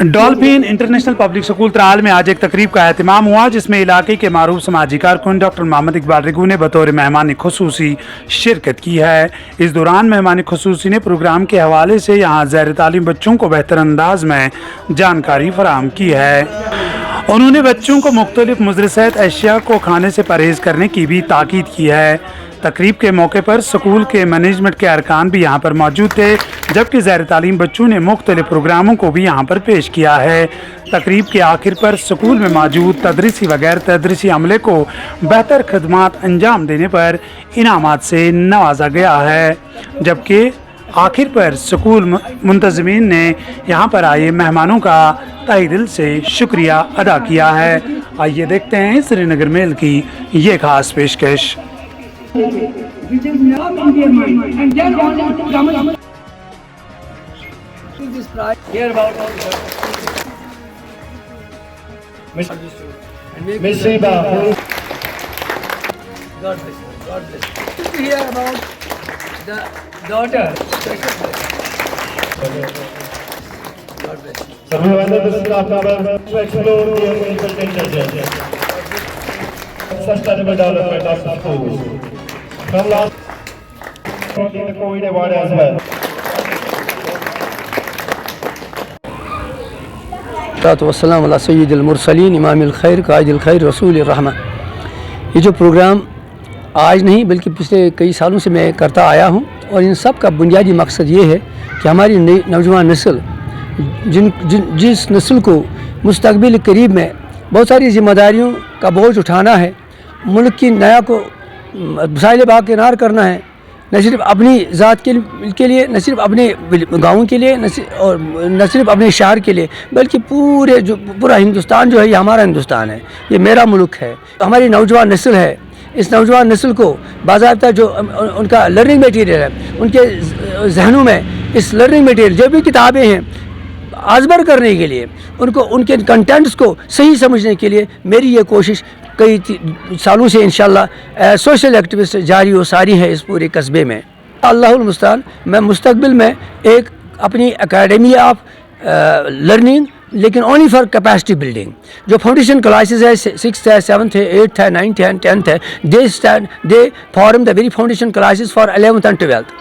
Dolphin international public school Tral में आज एक तकरीब का एहतमाम हुआ जिसमें इलाके के मारूफ समाजी कारकुन डॉक्टर मोहम्मद इकबाल रिगू ने बतौर मेहमान खुसूसी शिरकत की है। इस दौरान मेहमान खुसूसी ने प्रोग्राम के हवाले से यहाँ ज़ैर तालीम बच्चों को बेहतर अंदाज में जानकारी फराहम की है। उन्होंने बच्चों को मुख्तलिफ मुज़र सेहत अशिया को खाने से परहेज़ करने की भी ताकीद की है। तकरीब के मौके पर स्कूल के मैनेजमेंट के अरकान भी यहाँ पर मौजूद थे, जबकि ज़ैर तालीम बच्चों ने मुख्तलिफ प्रोग्रामों को भी यहाँ पर पेश किया है। तकरीब के आखिर पर स्कूल में मौजूद तदरीसी व गैर तदरीसी अमले को बेहतर खदमात अंजाम देने पर इनामात से नवाजा गया है, जबकि आखिर पर स्कूल मुंतज़मीन ने यहाँ पर आए मेहमानों का तहे दिल से शुक्रिया अदा किया है। आइए देखते हैं श्रीनगर मेल की ये खास पेशकश। Which is not in their mind, and then wanting to come this prize. Hear about Miss Reba. God bless you. God bless you. To hear about the daughter. God bless you. So we wanted to start to explore the intelligence, sustainable development of the schools. From last the COVID award as well. वस्सलाम अला सय्यिदिल मुरसलीन इमामिल खैर कायदिल खैर रसूलिर रहमा। ये जो programme आज नहीं बल्कि पिछले कई सालों से मैं करता आया हूँ, और इन सब का बुनियादी मकसद ये है कि हमारी नौजवान नस्ल जिस नस्ल को मुस्तकबिल करीब में बहुत सारी ज़िम्मेदारियों का बोझ उठाना है, मुल्क की नया को मसाइल बाकिनार करना है, न सिर्फ अपनी ज़ात के लिए, न सिर्फ अपने गाँव के लिए, न सिर्फ अपने शहर के लिए, बल्कि पूरा हिंदुस्तान जो है ये हमारा हिंदुस्तान है, ये मेरा मुल्क है। हमारी नौजवान नस्ल है, इस नौजवान नस्ल को बाज़ाब्ता जो उनका लर्निंग मटीरियल है, उनके जहनों में इस लर्निंग मटीरियल जो भी किताबें हैं आज़बर करने के लिए, उनको उनके कंटेंट्स को सही समझने के लिए मेरी ये कोशिश कई सालों से इंशाल्लाह सोशल एक्टिविस्ट जारी और सारी है इस पूरे कस्बे में। अल्लाहुल मुस्तान मैं मुस्तकबिल में एक अपनी एकेडमी ऑफ लर्निंग, लेकिन ओनली फॉर कैपेसिटी बिल्डिंग, जो फाउंडेशन क्लासेस है 6th है 7th है 8th है 9th है 10th है, they form the very foundation classes for 11th and 12th,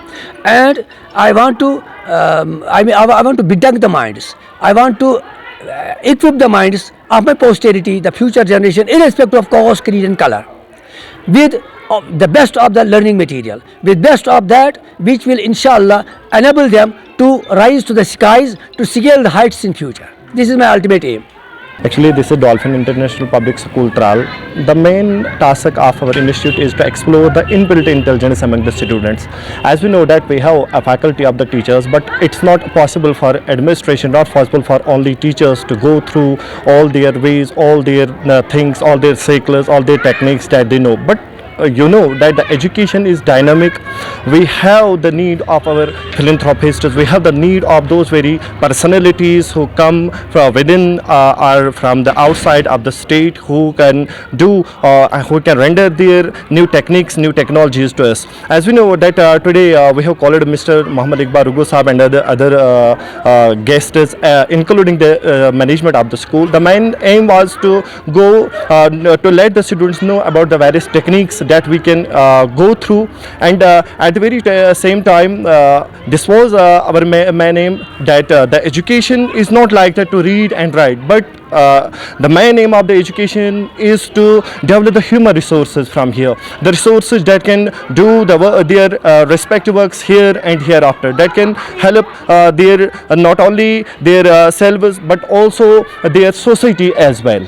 and I want to bedeck the minds, I want to equip the minds of my posterity, the future generation, irrespective of caste, creed and color, with the best of the learning material, with best of that which will inshallah enable them to rise to the skies, to scale the heights in future. This is my ultimate aim. Actually, this is Dolphin International Public School Tral. The main task of our institute is to explore the inbuilt intelligence among the students. As we know that we have a faculty of the teachers, but it's not possible for administration, not possible for only teachers to go through all their ways, all their things, all their cycles, all their techniques that they know. But you know that the education is dynamic. We have the need of our philanthropists, we have the need of those very personalities who come from within or from the outside of the state, who can do who can render their new techniques, new technologies to us. As we know that today we have called Mr. Mohammed Iqbal Rigu Sahab and other guests, including the management of the school. The main aim was to go to let the students know about the various techniques that we can go through, and at the very same time this was our main aim, that the education is not like that to read and write, but the main aim of the education is to develop the human resources from here, the resources that can do their respective works here and hereafter, that can help their not only their selves but also their society as well.